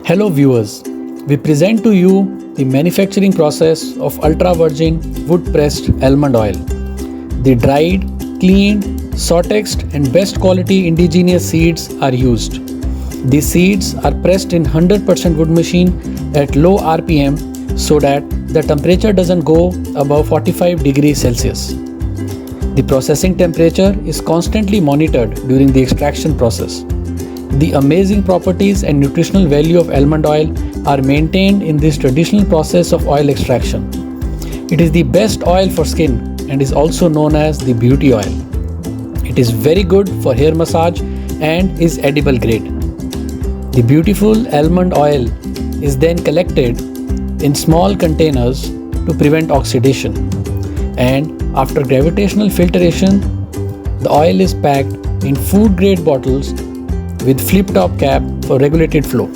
Hello viewers, we present to you the manufacturing process of ultra virgin wood pressed almond oil. The dried, cleaned, sortexed and best quality indigenous seeds are used. These seeds are pressed in 100% wood machine at low RPM so that the temperature doesn't go above 45 degrees Celsius. The processing temperature is constantly monitored during the extraction process. The amazing properties and nutritional value of almond oil are maintained in this traditional process of oil extraction. It is the best oil for skin and is also known as the beauty oil. It is very good for hair massage and is edible grade. The beautiful almond oil is then collected in small containers to prevent oxidation, and after gravitational filtration, the oil is packed in food grade bottles with flip top cap for regulated flow.